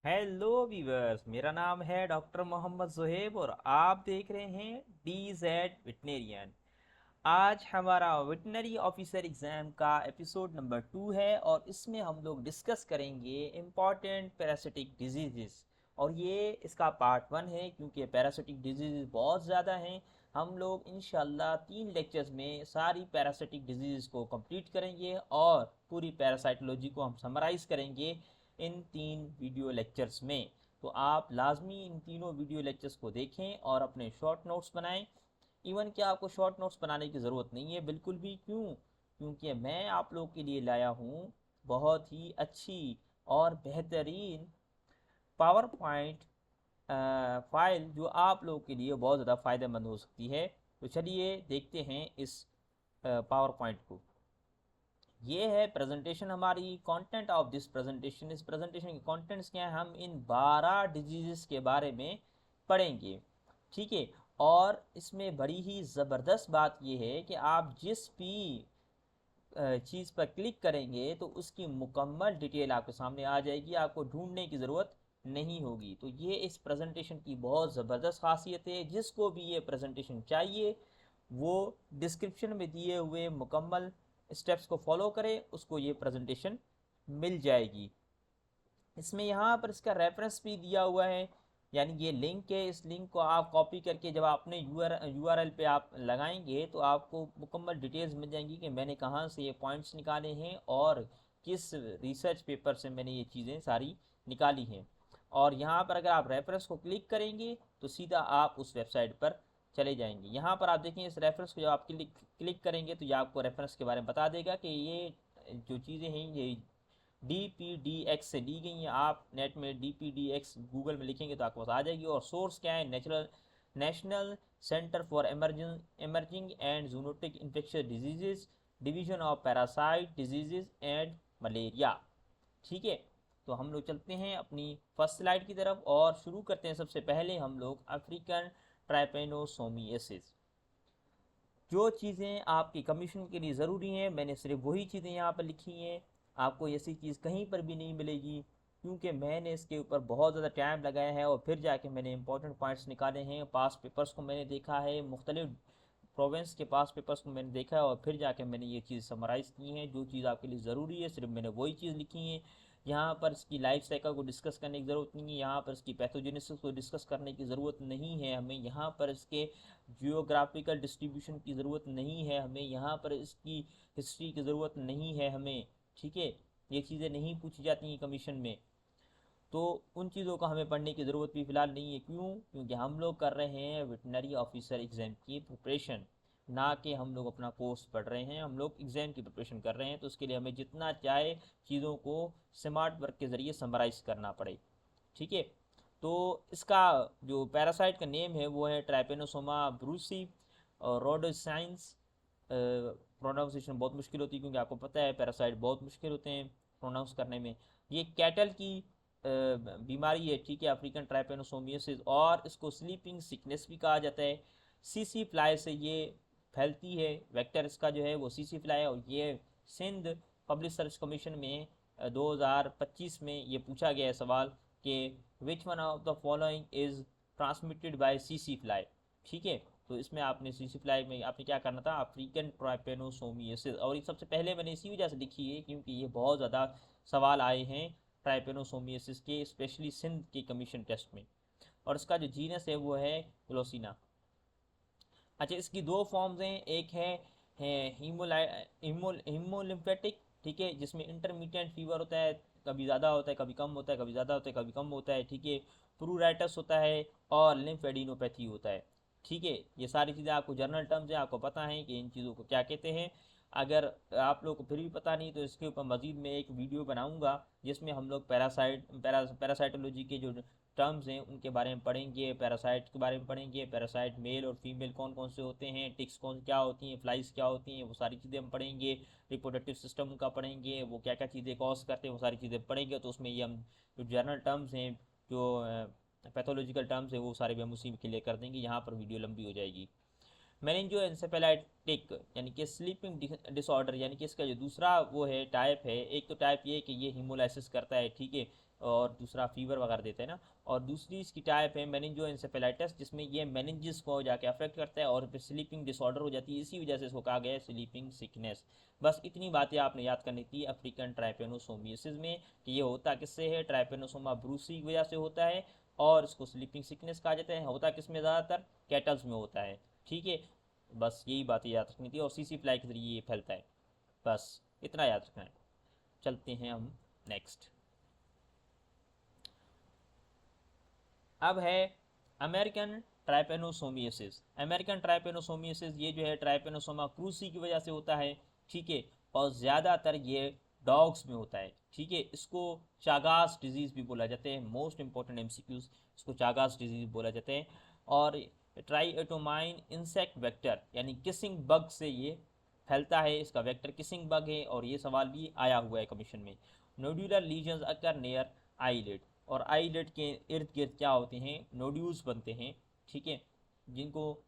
Hello viewers, मेरा नाम है डॉक्टर मोहम्मद ज़ुहैब और आप देख रहे हैं DZ वेटनेरियन। आज हमारा वेटनरी ऑफिसर एग्ज़ाम का एपिसोड नंबर 2 है और इसमें हम लोग डिस्कस करेंगे इम्पॉर्टेंट पैरासिटिक डिजीज़। और ये इसका पार्ट 1 है क्योंकि पैरासिटिक डिजीज़ बहुत ज़्यादा हैं। हम लोग इंशाल्लाह 3 लेक्चर्स में सारी पैरासिटिक डिजीज़ को कंप्लीट करेंगे और पूरी पैरासाइटोलॉजी को हम समराइज़ करेंगे इन 3 वीडियो लेक्चर्स में। तो आप लाजमी इन तीनों वीडियो लेक्चर्स को देखें और अपने शॉर्ट नोट्स बनाएं। इवन कि आपको शॉर्ट नोट्स बनाने की ज़रूरत नहीं है बिल्कुल भी। क्यों? क्योंकि मैं आप लोग के लिए लाया हूँ बहुत ही अच्छी और बेहतरीन पावर पॉइंट फाइल जो आप लोग के लिए बहुत ज़्यादा फ़ायदेमंद हो सकती है। तो चलिए देखते हैं इस पावर पॉइंट को। ये है प्रेजेंटेशन हमारी। कंटेंट ऑफ दिस प्रेजेंटेशन, इस प्रेजेंटेशन के कंटेंट्स क्या हैं, हम इन 12 डिजीज़ के बारे में पढ़ेंगे। ठीक है। और इसमें बड़ी ही ज़बरदस्त बात यह है कि आप जिस भी चीज़ पर क्लिक करेंगे तो उसकी मुकम्मल डिटेल आपके सामने आ जाएगी, आपको ढूंढने की ज़रूरत नहीं होगी। तो ये इस प्रेजेंटेशन की बहुत ज़बरदस्त खासियत है। जिसको भी ये प्रेजेंटेशन चाहिए वो डिस्क्रिप्शन में दिए हुए मुकम्मल स्टेप्स को फॉलो करे, उसको ये प्रेजेंटेशन मिल जाएगी। इसमें यहाँ पर इसका रेफरेंस भी दिया हुआ है, यानी ये लिंक है। इस लिंक को आप कॉपी करके जब आप अपने यूआरएल पे आप लगाएंगे तो आपको मुकम्मल डिटेल्स मिल जाएंगी कि मैंने कहाँ से ये पॉइंट्स निकाले हैं और किस रिसर्च पेपर से मैंने ये चीज़ें सारी निकाली हैं। और यहाँ पर अगर आप रेफरेंस को क्लिक करेंगे तो सीधा आप उस वेबसाइट पर चले जाएंगे। यहाँ पर आप देखें, इस रेफरेंस को जब आप क्लिक करेंगे तो ये आपको रेफरेंस के बारे में बता देगा कि ये जो चीज़ें हैं ये DPDX से ली गई हैं। आप नेट में DPDX गूगल में लिखेंगे तो आपके पास आ जाएगी। और सोर्स क्या है? National centre for emerging and zoonotic infectious diseases, division of parasite diseases and malaria. ठीक है। तो हम लोग चलते हैं अपनी फर्स्ट स्लाइड की तरफ और शुरू करते हैं। सबसे पहले हम लोग अफ्रीकन ट्राइपेनोसोमियासिस। जो चीज़ें आपकी कमीशन के लिए ज़रूरी हैं मैंने सिर्फ वही चीज़ें यहाँ पर लिखी हैं। आपको ऐसी चीज़ कहीं पर भी नहीं मिलेगी क्योंकि मैंने इसके ऊपर बहुत ज़्यादा टाइम लगाया है और फिर जाके मैंने इंपॉर्टेंट पॉइंट्स निकाले हैं। पास पेपर्स को मैंने देखा है, मुख्तलिफ प्रोविंस के पास पेपर्स को मैंने देखा है और फिर जाके मैंने ये चीज़ समराइज़ की है। जो चीज़ आपके लिए ज़रूरी है सिर्फ मैंने वही चीज़ लिखी है। यहाँ पर इसकी लाइफ साइकिल को डिस्कस करने की ज़रूरत नहीं है, यहाँ पर इसकी पैथोजेनेसिस को डिस्कस करने की ज़रूरत नहीं है हमें, यहाँ पर इसके जियोग्राफिकल डिस्ट्रीब्यूशन की ज़रूरत नहीं है हमें, यहाँ पर इसकी हिस्ट्री की ज़रूरत नहीं है हमें। ठीक है। ये चीज़ें नहीं पूछी जाती हैं कमीशन में, तो उन चीज़ों का हमें पढ़ने की ज़रूरत भी फ़िलहाल नहीं है। क्यों? क्योंकि हम लोग कर रहे हैं वेटनरी ऑफिसर एग्ज़ाम की प्रिपरेशन, ना कि हम लोग अपना कोर्स पढ़ रहे हैं। हम लोग एग्ज़ाम की प्रिपरेशन कर रहे हैं, तो उसके लिए हमें जितना चाहे चीज़ों को स्मार्ट वर्क के ज़रिए समराइज़ करना पड़े। ठीक है। तो इसका जो पैरासाइट का नेम है वो है ट्राइपेनोसोमा ब्रूसी और रोडोसाइंस। प्रोनाउंसिएशन बहुत मुश्किल होती है क्योंकि आपको पता है पैरासाइट बहुत मुश्किल होते हैं प्रोनाउंस करने में। ये कैटल की बीमारी है। ठीक है, अफ्रीकन ट्राइपेनोसोमियासिस, और इसको स्लीपिंग सिकनेस भी कहा जाता है। सीसी फ्लाई से ये फैलती है। वेक्टर इसका जो है वो सीसी फ्लाई है। और ये सिंध पब्लिक सर्विस कमीशन में 2025 में ये पूछा गया है सवाल कि which one of the following is transmitted by CC fly. ठीक है। तो इसमें आपने सीसी फ्लाई में आपने क्या करना था, अफ्रीकन ट्राइपेनोसोमियासिस। और ये सबसे पहले मैंने इसी वजह से लिखी है क्योंकि ये बहुत ज़्यादा सवाल आए हैं ट्राइपेनोसोमियासिस के, स्पेशली सिंध के कमीशन टेस्ट में। और इसका जो जीनस है वो है ग्लोसिना। अच्छा, इसकी दो फॉर्म्स हैं। एक है हीमोलिम्फेटिक, ठीक है, जिसमें इंटरमीडिएट फीवर होता है, कभी ज़्यादा होता है कभी कम होता है, कभी ज़्यादा होता है कभी कम होता है। ठीक है। प्रूराइटस होता है और लिम्फेडिनोपैथी होता है। ठीक है। ये सारी चीज़ें आपको जर्नल टर्म्स हैं, आपको पता है कि इन चीज़ों को क्या कहते हैं। अगर आप लोग को फिर भी पता नहीं तो इसके ऊपर मज़ीद मैं एक वीडियो बनाऊंगा जिसमें हम लोग पैरासाइटोलॉजी के जो टर्म्स हैं उनके बारे में पढ़ेंगे, पैरासाइट के बारे में पढ़ेंगे, पैरासाइट मेल और फीमेल कौन कौन से होते हैं, टिक्स कौन क्या होती हैं, फ्लाइज क्या होती हैं, वो सारी चीज़ें हम पढ़ेंगे। रिप्रोडक्टिव सिस्टम का पढ़ेंगे, वो क्या क्या चीज़ें कॉज करते हैं, वो सारी चीज़ें पढ़ेंगे। तो उसमें ये हम जो जनरल टर्म्स हैं, जो पैथोलॉजिकल टर्म्स है, वो सारे भी हम उसी में क्लियर कर देंगे। यहाँ पर वीडियो लंबी हो जाएगी। मेनिंजो एंसेफेलाइटिक यानी कि स्लीपिंग डिसऑर्डर, यानी कि इसका जो दूसरा वो है टाइप है। एक तो टाइप ये कि ये हीमोलाइसिस करता है, ठीक है, और दूसरा फीवर वगैरह देता है ना। और दूसरी इसकी टाइप है मेनिंजोएंसेफेलाइटिस, जिसमें ये मेनिंजिस को जाके अफेक्ट करता है और फिर स्लीपिंग डिसऑर्डर हो जाती है, इसी वजह से इसको कहा गया है स्लीपिंग सिकनेस। बस इतनी बातें आपने याद करनी थी अफ्रीकन ट्राइपेनोसोमियासिस में, कि ये होता किससे है, ट्राइपेनोसोमा ब्रूसी की वजह से होता है, और इसको स्लीपिंग सिकनेस कहा जाता है। होता किस में, ज़्यादातर कैटल्स में होता है, ठीक है। बस यही बातें याद रखनी थी, और सीसी फ्लाई के जरिए ये फैलता है, बस इतना याद रखना है। चलते हैं हम नेक्स्ट। अब है अमेरिकन ट्राइपेनोसोमियासिस। अमेरिकन ट्राइपेनोसोमियासिस ये जो है ट्राइपेनोसोमा क्रूसी की वजह से होता है, ठीक है। और ज़्यादातर ये डॉग्स में होता है, ठीक है। इसको चागास डिजीज़ भी बोला जाता है, मोस्ट इंपॉर्टेंट एमसीक्यूज, इसको चागास डिजीज़ बोला जाता है। और ट्राइएटोमाइन इंसेक्ट वेक्टर यानी किसिंग बग से ये फैलता है, इसका वेक्टर किसिंग बग है, और ये सवाल भी आया हुआ है कमीशन में। नोड्यूलर लीजन्स अकर नियर आईलिड, और आईलिड के इर्द गिर्द क्या होते हैं, नोड्यूल्स बनते हैं, ठीक है, जिनको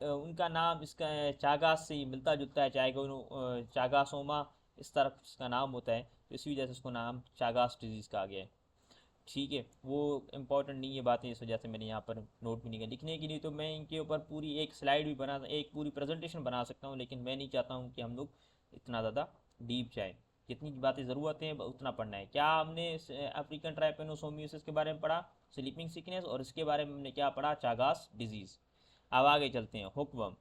उनका नाम इसका चागास से मिलता जुलता है, चाहे चागासोमा इस तरह इसका नाम होता है, तो इसी वजह से उसको नाम चागास डिजीज़ कहा गया है, ठीक है। वो इंपॉर्टेंट नहीं है बातें, इस वजह से मैंने यहाँ पर नोट भी नहीं किया। लिखने के लिए तो मैं इनके ऊपर पूरी एक स्लाइड भी बना, एक पूरी प्रेजेंटेशन बना सकता हूँ, लेकिन मैं नहीं चाहता हूँ कि हम लोग इतना ज़्यादा डीप जाएँ। जितनी बातें ज़रूरत है उतना पढ़ना है। क्या हमने अफ्रीकन ट्राइपेनोसोमियोसिस के बारे में पढ़ा, स्लीपिंग सिकनेस, और इसके बारे में हमने क्या पढ़ा, चागास डिजीज़। अब आगे चलते हैं, हुकवर्म।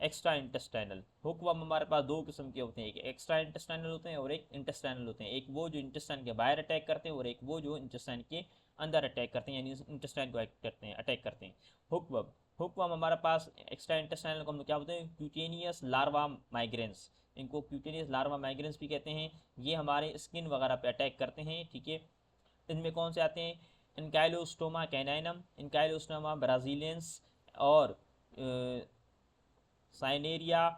एक्स्ट्रा इंटेस्टाइनल हुकवर्म हमारे पास दो किस्म के होते हैं, एक एक्स्ट्रा इंटेस्टाइनल होते हैं और एक इंटेस्टाइनल होते हैं। एक वो जो इंटेस्टाइन के बाहर अटैक करते हैं, और एक वो जो इंटेस्टाइन के अंदर अटैक करते हैं, यानी इंटेस्टाइन को अटैक करते हैं। हुकवर्म हुकवर्म हमारे पास एक्स्ट्रा इंटेस्टाइनल को हम क्या बोलते हैं, क्यूटेनियस लार्वा माइग्रेंस, इनको क्यूटेनियस लार्वा माइग्रेंस भी कहते हैं। ये हमारे स्किन वगैरह पे अटैक करते हैं, ठीक है। इनमें कौन से आते हैं, इनकाइलोस्टोमा कैनाइनम, इनकाइलोस्टोमा ब्राजीलियंस, और साइनेरिया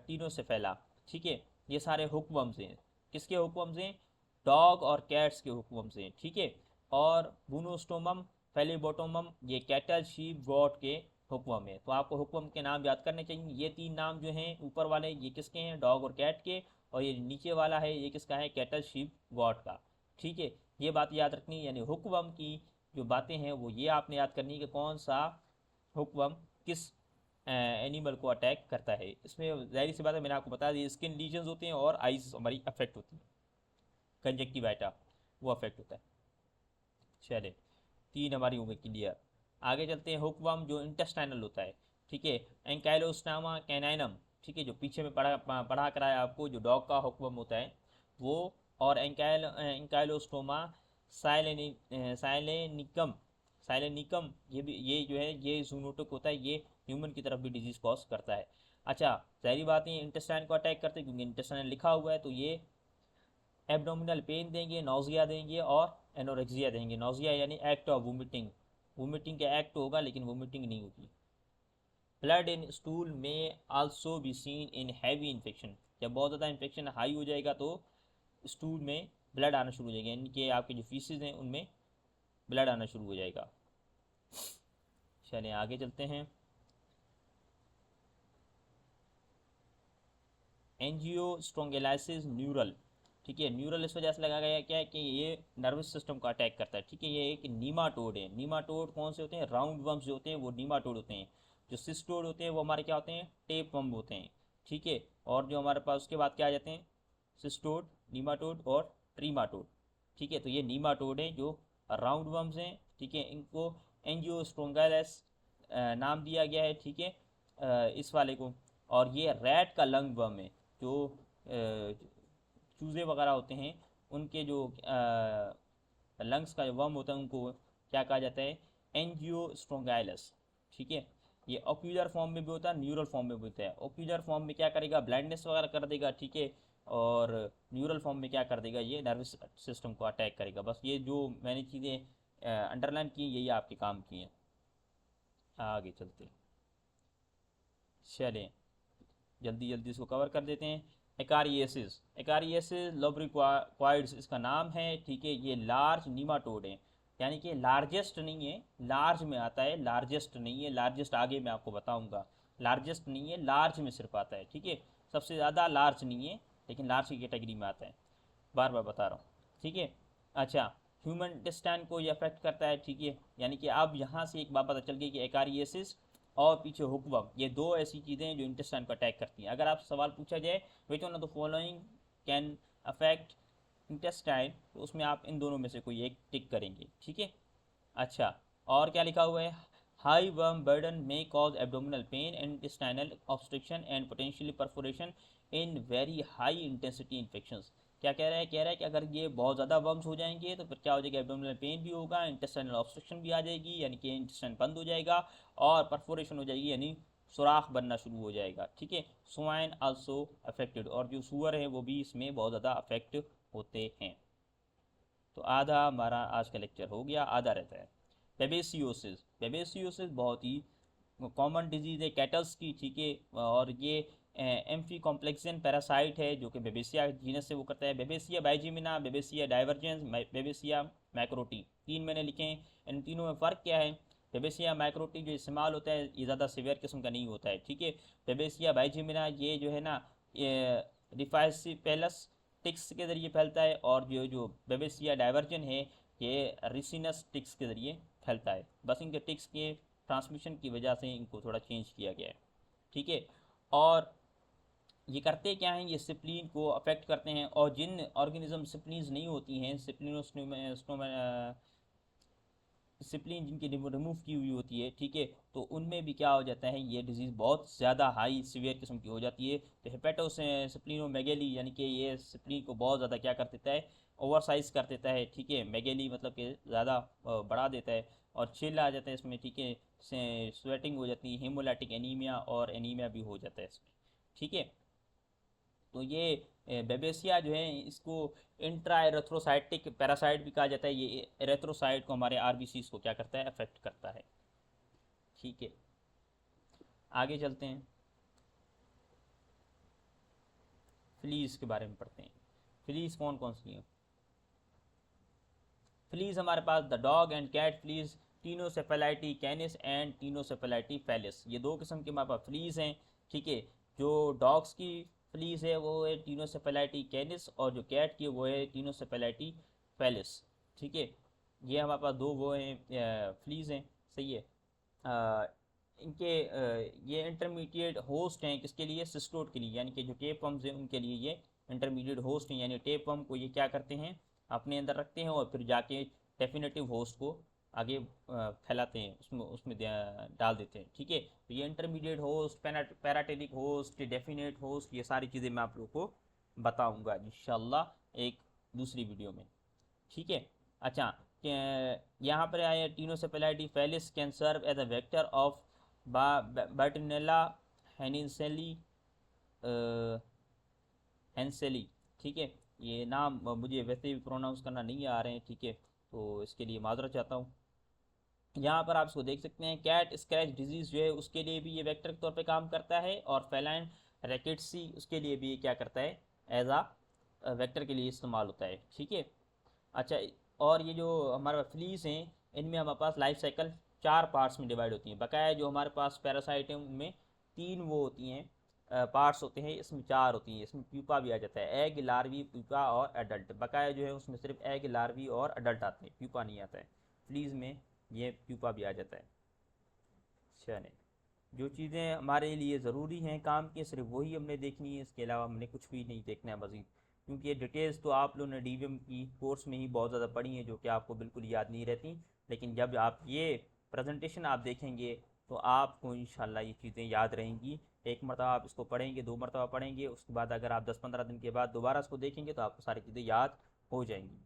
टीनोसेफेला, ठीक है। ये सारे हुकवर्म्स हैं, किसके हुकवर्म्स हैं, डॉग और कैट्स के हुकवर्म्स हैं, ठीक है। और बुनोस्टोमम फेलिबोटोमम ये कैटल शीप गॉट के हुकवर्म है। तो आपको हुकवर्म के नाम याद करने चाहिए। ये तीन नाम जो हैं ऊपर वाले ये किसके हैं, डॉग और कैट के, और ये नीचे वाला है ये किसका है, कैटल शीप गॉट का, ठीक है। ये बात याद रखनी है, यानी हुकवर्म की जो बातें हैं वो ये आपने याद करनी है कि कौन सा हुकवर्म किस एनिमल को अटैक करता है। इसमें ज़ाहिर सी बात है, मैंने आपको बता दी, स्किन लीजन्स होते हैं और आइज हमारी अफेक्ट होती है, कंजक्टिवाइटा वो अफेक्ट होता है। चले, तीन हमारी हो गई क्लियर। आगे चलते हैं, हुकवर्म जो इंटेस्टाइनल होता है, ठीक है। एंकाइलोस्टामा कैनाइनम, ठीक है, जो पीछे में पढ़ा कराया आपको, जो डॉग का हुकवर्म होता है वो। और एंकाइलोस्टोमा साइलेनिकम, साइलेनिकम ये भी, ये जो है ये जूनोटिक होता है, ये ह्यूमन की तरफ भी डिजीज़ कॉज करता है। अच्छा, सारी बात ये इंटेस्टाइन को अटैक करते हैं, क्योंकि इंटेस्टाइन लिखा हुआ है, तो ये एब्डोमिनल पेन देंगे, नौजिया देंगे, और एनोरेक्सिया देंगे। नौजिया यानी एक्ट ऑफ वोमिटिंग, वोमिटिंग का एक्ट होगा लेकिन वोमिटिंग नहीं होगी। ब्लड इन स्टूल में also be seen in heavy infection, जब बहुत ज़्यादा इन्फेक्शन हाई हो जाएगा तो स्टूल में ब्लड आना शुरू हो जाएगा, यानी कि आपके जो फीसेज हैं उनमें ब्लड आना शुरू हो जाएगा। चलिए आगे चलते हैं। एंजियोस्ट्रोंगेलाइसिस न्यूरल, ठीक है। न्यूरल इस वजह से लगाया गया क्या है कि ये नर्वस सिस्टम को अटैक करता है, ठीक है। ये एक नीमाटोड है। नीमाटोड कौन से होते हैं, राउंड वर्म्स जो होते हैं वो नीमाटोड होते हैं। जो सिस्टोड होते हैं वो हमारे क्या होते हैं, टेप वर्म होते हैं, ठीक है। और जो हमारे पास उसके बाद क्या आ जाते हैं, सिस्टोड, नीमाटोड और ट्रीमाटोड, ठीक है। तो ये नीमाटोड हैं जो राउंड वर्म्स हैं, ठीक है। इनको एंजियोस्ट्रोंगेलाइस नाम दिया गया है, ठीक है, इस वाले को। और ये रैट का लंग वर्म है, जो चूज़े वगैरह होते हैं उनके जो लंग्स का वर्म होता है उनको क्या कहा जाता है, एंजियोस्ट्रोंगाइलस, ठीक है। ये ओक्यूलर फॉर्म में भी होता है, न्यूरल फॉर्म में भी होता है। ओक्यूलर फॉर्म में क्या करेगा, ब्लाइंडनेस वगैरह कर देगा, ठीक है। और न्यूरल फॉर्म में क्या कर देगा, ये नर्वस सिस्टम को अटैक करेगा। बस ये जो मैंने चीज़ें अंडरलाइन की यही आपके काम की हैं। आगे चलते हैं, चलें जल्दी जल्दी इसको कवर कर देते हैं। एकारियसिस, एकारियसिस लोब्रिक्वाइड्स इसका नाम है, ठीक है। ये लार्ज नीमाटोड है, यानी कि लार्जेस्ट नहीं है, लार्ज में आता है, लार्जेस्ट नहीं है। लार्जेस्ट आगे मैं आपको बताऊंगा, लार्जेस्ट नहीं है, लार्ज में सिर्फ आता है, ठीक है। सबसे ज़्यादा लार्ज नहीं है, लेकिन लार्ज की कैटेगरी में आता है। बार बार बता रहा हूँ, ठीक है। अच्छा, ह्यूमन इंटेस्टाइन को ये अफेक्ट करता है, ठीक है। यानी कि अब यहाँ से एक बात पता चल गई कि एकारियसिस और पीछे हुकवर्म, ये दो ऐसी चीज़ें हैं जो इंटेस्टाइन को अटैक करती हैं। अगर आप सवाल पूछा जाए which one of the following can affect intestine, तो उसमें आप इन दोनों में से कोई एक टिक करेंगे, ठीक है। अच्छा, और क्या लिखा हुआ है, हाई वर्म बर्डन में cause abdominal pain and intestinal obstruction and potentially perforation in very high intensity infections. क्या कह रहा है, कह रहा है कि अगर ये बहुत ज़्यादा वर्म्स हो जाएंगे तो फिर क्या हो जाएगा, एब्डोमिनल पेन भी होगा, इंटेस्टाइनल ऑब्स्ट्रक्शन भी आ जाएगी, यानी कि इंटेस्टाइन बंद हो जाएगा, और परफोरेशन हो जाएगी, यानी सुराख बनना शुरू हो जाएगा, ठीक है। स्वाइन आल्सो अफेक्टेड, और जो सुअर है वो भी इसमें बहुत ज़्यादा अफेक्ट होते हैं। तो आधा हमारा आज का लेक्चर हो गया, आधा रहता है। बेबेसियोसिस, बेबेसियोसिस बहुत ही कॉमन डिजीज़ है कैटल्स की, ठीक है। और ये एम्फी कॉम्प्लेक्सन पैरासाइट है जो कि बेबेसिया जीनस से वो करता है। बेबेसिया बाइजीमिना, बेबेसिया डाइवर्जेंस, बेबेसिया मैक्रोटी, तीन मैंने लिखे हैं। इन तीनों में फ़र्क क्या है, बेबेसिया मैक्रोटी जो इस्तेमाल होता है ये ज़्यादा सीवियर किस्म का नहीं होता है, ठीक है। बेबेसिया बाइजीमिना ये जो है ना, ये रिफाइसिपेलस टिक्स के ज़रिए फैलता है, और जो बेबेसिया डाइवर्जन है ये रिसिनस टिक्स के ज़रिए फैलता है। बस इनके टिक्स के ट्रांसमिशन की वजह से इनको थोड़ा चेंज किया गया है, ठीक है। और ये करते क्या हैं, ये सिप्लिन को अफेक्ट करते हैं, और जिन ऑर्गेनिज्म सिप्लिन्स नहीं होती हैं, डिसिप्लिन जिनकी रिमूव की हुई होती है, ठीक है, तो उनमें भी क्या हो जाता है, ये डिजीज़ बहुत ज़्यादा हाई सीवियर किस्म की हो जाती है। तो हेपेटोसिप्लिनोमेगेली, यानी कि ये सिप्लिन को बहुत ज़्यादा क्या कर देता है, ओवर साइज कर देता है, ठीक है। मेगेली मतलब कि ज़्यादा बढ़ा देता है, और छिल आ जाता है इसमें, ठीक है। स्वेटिंग हो जाती है, हेमोलाइटिक एनीमिया और एनीमिया भी हो जाता है इसमें, ठीक है। तो ये बेबेसिया जो है इसको इंट्रा एरेथ्रोसाइटिक पैरासाइट भी कहा जाता है। ये एरेथ्रोसाइट को, हमारे आरबीसी को क्या करता है, अफेक्ट करता है, ठीक है। आगे चलते हैं, फ्लीज के बारे में पढ़ते हैं। फ्लीज कौन कौन सी हैं, फ्लीज हमारे पास the dog and cat fleas, Ctenocephalides canis and Ctenocephalides felis, ये दो किस्म के हमारे पास फ्लीज हैं, ठीक है। जो डॉग्स की फ्लीज है वो है टीनोसेफेलाइटी कैनिस, और जो कैट की वो है टीनोसेफेलाइटी फेलिस, ठीक है। ये हमारे पास दो वो हैं फ्लीज हैं, सही है। अ, इनके ये इंटरमीडिएट होस्ट हैं किसके लिए, सिस्टोड के लिए, यानी कि जो टेप पम्प हैं उनके लिए ये इंटरमीडिएट होस्ट हैं, यानी टेप पम्प को ये क्या करते हैं, अपने अंदर रखते हैं, और फिर जाके डेफिनेटिव होस्ट को आगे फैलाते हैं, उसमें डाल देते हैं, ठीक है। तो ये intermediate host, paratenic host, definite host, ये सारी चीज़ें मैं आप लोग को बताऊंगा इंशाल्लाह एक दूसरी वीडियो में, ठीक है। अच्छा, यहाँ पर आया Ctenocephalides felis can serve as a vector of Bartonella henselae henselae, ठीक है। ये नाम मुझे वैसे भी प्रोनाउंस करना नहीं आ रहे हैं, ठीक है, तो इसके लिए माजरत चाहता हूँ। यहाँ पर आप इसको देख सकते हैं, कैट स्क्रैच डिजीज़ जो है उसके लिए भी ये वेक्टर के तौर पे काम करता है, और फेलाइन रैकेट्सी उसके लिए भी ये क्या करता है, एज आ वेक्टर के लिए इस्तेमाल होता है, ठीक है। अच्छा, और ये जो हमारे फ्लीस हैं इनमें हमारे पास लाइफ साइकिल चार पार्ट्स में डिवाइड होती हैं। बकाया जो हमारे पास पैरासाइट हैं उनमें तीन वो होती हैं, पार्ट्स होते हैं, इसमें चार होती हैं। इसमें प्यूपा भी आ जाता है, एग, लार्वी, प्यूपा और एडल्ट। बकाया जो है उसमें सिर्फ एग, लार्वी और एडल्ट आते हैं, प्यूपा नहीं आता है। फ्लीज में ये प्यूपा भी आ जाता है। चले, जो चीज़ें हमारे लिए ज़रूरी हैं काम की सिर्फ वही हमने देखनी है, इसके अलावा हमने कुछ भी नहीं देखना है मज़ीद, क्योंकि ये डिटेल्स तो आप लोगों ने डीवीएम की कोर्स में ही बहुत ज़्यादा पढ़ी हैं जो कि आपको बिल्कुल याद नहीं रहती। लेकिन जब आप ये प्रेजेंटेशन आप देखेंगे तो आपको इंशाल्लाह ये चीज़ें याद रहेंगी। एक मरतबा आप इसको पढ़ेंगे, दो मरतबा पढ़ेंगे, उसके बाद अगर आप 10-15 दिन के बाद दोबारा इसको देखेंगे तो आपको सारी चीज़ें याद हो जाएंगी।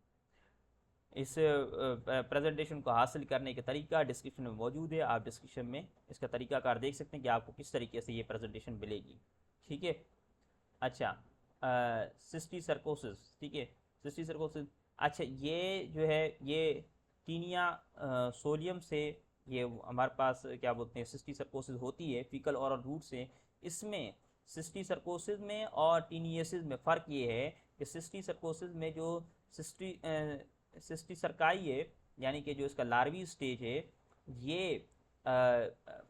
इस प्रेजेंटेशन को हासिल करने का तरीका डिस्क्रिप्शन में मौजूद है, आप डिस्क्रिप्शन में इसका तरीकाकार देख सकते हैं कि आपको किस तरीके से ये प्रेजेंटेशन मिलेगी, ठीक है। अच्छा, सिस्टी सर्कोसिस, ठीक है, सिस्टी सर्कोसिस। अच्छा, ये जो है ये टीनिया सोलियम से ये हमारे पास क्या बोलते हैं सिस्टी सर्कोसिस होती है, फीकल और रूट से। इसमें सिस्टी सर्कोसिस में और टीनियसिस में फ़र्क ये है कि सिस्टी सर्कोसिस में जो सिस्टी सिस्टी सरकाई है, यानी कि जो इसका लार्वी स्टेज है, ये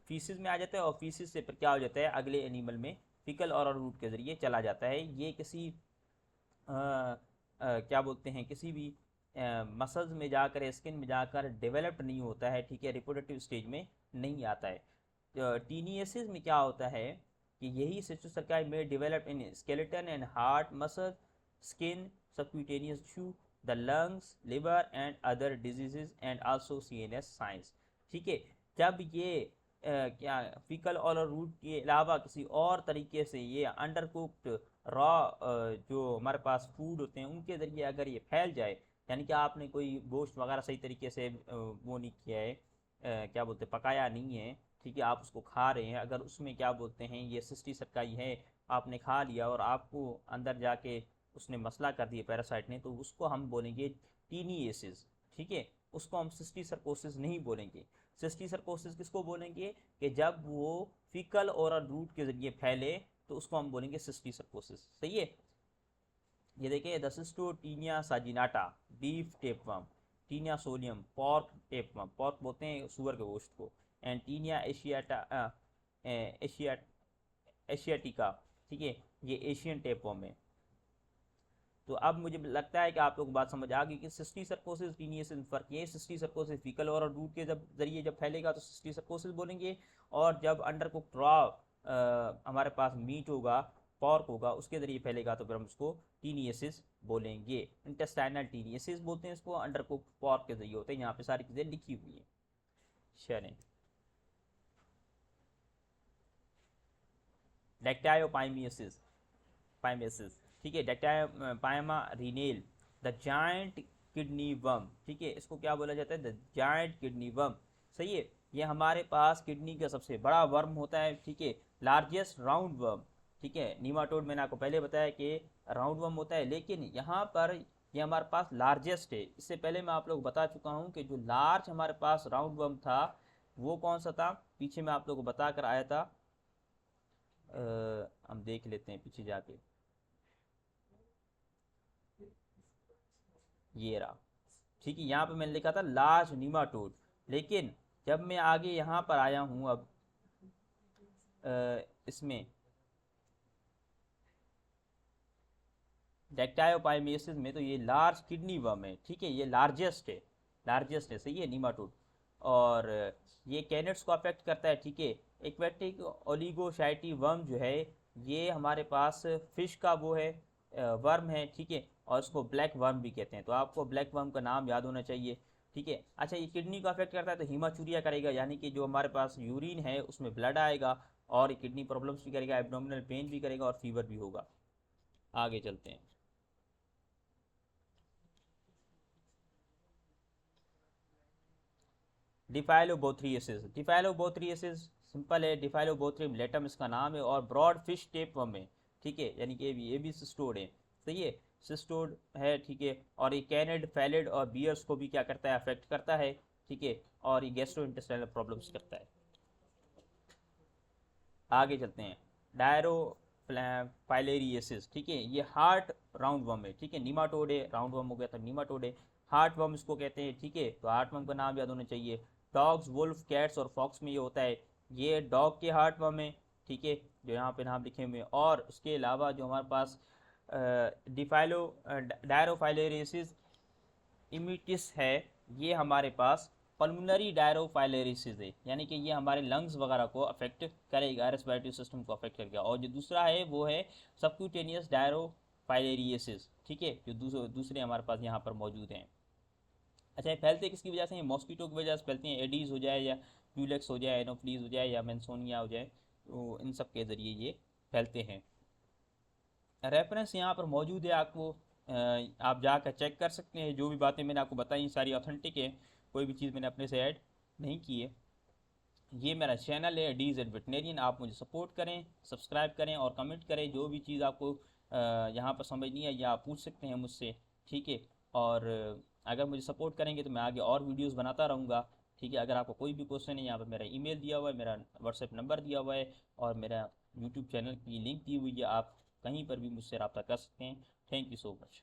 फीसिस में आ जाता है, और फीसिस से फिर क्या हो जाता है अगले एनिमल में फीकल और रूट के ज़रिए चला जाता है। ये किसी क्या बोलते हैं, किसी भी मसल्स में जाकर, स्किन में जाकर डेवलप्ड नहीं होता है, ठीक है, रिप्रोडक्टिव स्टेज में नहीं आता है। टीनियसिस में क्या होता है कि यही सिस्टोसर्काई में develop in skeleton and heart muscle, skin, subcutaneous tissue, the lungs, liver and other diseases and also CNS science. ठीक है, जब ये क्या फीकल और रूट के अलावा किसी और तरीके से ये अंडर कुक्ड रॉ जो हमारे पास फूड होते हैं उनके ज़रिए अगर ये फैल जाए, यानी कि आपने कोई गोश्त वगैरह सही तरीके से वो नहीं किया है, क्या बोलते हैं, पकाया नहीं है, ठीक है, आप उसको खा रहे हैं, अगर उसमें क्या बोलते हैं ये सिस्टी सरकाई है, आपने खा लिया और आपको अंदर जाके उसने मसला कर दिया पैरासाइट ने, तो उसको हम बोलेंगे टीनिएसिस। ठीक है, उसको हम सिस्टी सर्कोसिस नहीं बोलेंगे। सिस्टी सर्कोसिस किसको बोलेंगे कि जब वो फीकल और रूट के जरिए फैले तो उसको हम बोलेंगे सिस्टी सर्कोसिस। सही है, ये देखिए the cystotaenia saginata beef tapeworm, Taenia solium pork tapeworm, pork बोलते हैं सुअर के गोश्त को, and Taenia asiatica Asia asiatica, ठीक है, ये एशियन टेपवर्म है। तो अब मुझे लगता है कि आप लोग बात समझ आ गई कि सिस्टी सर्कोसिस टीनियसिस में फ़र्क ये, सिस्टी सर्कोसिस फीकल और रूट के जब जरिए जब फैलेगा तो सिस्टी सर्कोसिस बोलेंगे, और जब अंडर कुक्ड रॉ हमारे पास मीट होगा, पॉर्क होगा, उसके ज़रिए फैलेगा तो फिर हम उसको टीनियसिस बोलेंगे। इंटेस्टाइनल टीनियसिस बोलते हैं इसको, अंडर कुक्ड पॉर्क के ज़रिए होते हैं। यहाँ पे सारी चीज़ें लिखी हुई हैं। चलें, डेक्टायोपाइमियसिस, पाइमेसिस, ठीक है, डेक्टायोपाइमा रीनेल, द जायंट किडनी वर्म, ठीक है, इसको क्या बोला जाता है, द जायंट किडनी वर्म। सही है, ये हमारे पास किडनी का सबसे बड़ा वर्म होता है, ठीक है, लार्जेस्ट राउंड वर्म। ठीक है, नीमाटोड मैंने आपको पहले बताया कि राउंड वर्म होता है, लेकिन यहाँ पर ये हमारे पास लार्जेस्ट है। इससे पहले मैं आप लोग बता चुका हूँ कि जो लार्ज हमारे पास राउंड वर्म था वो कौन सा था, पीछे मैं आप लोग को बता कर आया था। हम देख लेते हैं पीछे जाके, ये रहा। ठीक है, यहाँ पे मैंने लिखा था लार्ज नीमाटोड, लेकिन जब मैं आगे यहाँ पर आया हूँ अब इसमें डेक्टायोपाइमेसिस में, तो ये लार्ज किडनी वर्म है। ठीक है, ये लार्जेस्ट है, लार्जेस्ट है, सही है, नीमाटोड। और ये कैनेट्स को अफेक्ट करता है। ठीक है, एक्वेटिक ओलिगोशाइटी वर्म जो है ये हमारे पास फिश का वो है, वर्म है। ठीक है, और इसको ब्लैक वर्म भी कहते हैं, तो आपको ब्लैक वर्म का नाम याद होना चाहिए। ठीक है, अच्छा, ये किडनी को अफेक्ट करता है तो हीमाचूरिया करेगा, यानी कि जो हमारे पास यूरिन है उसमें ब्लड आएगा, और किडनी प्रॉब्लम्स भी करेगा, एब्डोमिनल पेन भी करेगा, और फीवर भी होगा। आगे चलते हैं। डिफाइलोबोथ्रियसिस, डिफाइलोबोथ्रियसिस सिंपल है, डिफाइलोबोथ्रियम लेटम इसका नाम है, और ब्रॉड फिश टेप वर्म है। ठीक है, यानी कि ये भी सिस्टोड है। सही है, सिस्टोड है। ठीक है, और ये कैनेड, फैलिड और बियर्स को भी क्या करता है, अफेक्ट करता है। ठीक है, और ये गैस्ट्रो इंटेस्टाइनल प्रॉब्लम्स करता है। आगे चलते हैं, डायरो फाइलेरियसिस। ठीक है, ये हार्ट राउंड वर्म है। ठीक है, नीमाटोड है, राउंड वर्म हो गया तो नीमाटोड है, हार्ट वर्म इसको कहते हैं। ठीक है, तो हार्ट वर्म का नाम याद होना चाहिए। डॉग्स, वुल्फ, कैट्स और फॉक्स में ये होता है, ये डॉग के हार्ट वर्म है। ठीक है, जो यहाँ पे नाम लिखे हुए हैं, और उसके अलावा जो हमारे पास डिफाइलो डायरोफाइलेरियसिस इमिटिस है, ये हमारे पास पल्मोनरी डायरोफाइलेरिसिस है, यानी कि ये हमारे लंग्स वगैरह को अफेक्ट करेगा, रेस्पिरेटरी सिस्टम को अफेक्ट करेगा। और जो दूसरा है वो है सबक्यूटेनियस डायरोफाइलेरियसिस। ठीक है, जो दूसरे हमारे पास यहाँ पर मौजूद हैं। अच्छा, ये फैलते किसकी वजह से हैं, मॉस्किटो की वजह से फैलती हैं, एडीज़ हो जाए, या क्यूलेक्स हो जाए, एनोफ्लीज हो जाए, या मेंसोनिया हो जाए, तो इन सब के ज़रिए ये फैलते हैं। रेफरेंस यहाँ पर मौजूद है, आपको आप जाकर चेक कर सकते हैं। जो भी बातें मैंने आपको बताई सारी ऑथेंटिक है, कोई भी चीज़ मैंने अपने से ऐड नहीं की है। ये मेरा चैनल है डीज एड वेटनेरियन, आप मुझे सपोर्ट करें, सब्सक्राइब करें और कमेंट करें। जो भी चीज़ आपको यहाँ पर समझ नहीं है या आप पूछ सकते हैं मुझसे। ठीक है, और अगर मुझे सपोर्ट करेंगे तो मैं आगे और वीडियोस बनाता रहूँगा। ठीक है, अगर आपको कोई भी क्वेश्चन है, यहाँ पर मेरा ईमेल दिया हुआ है, मेरा व्हाट्सएप नंबर दिया हुआ है, और मेरा यूट्यूब चैनल की लिंक दी हुई है, आप कहीं पर भी मुझसे रब्ता कर सकते हैं। Thank you so much.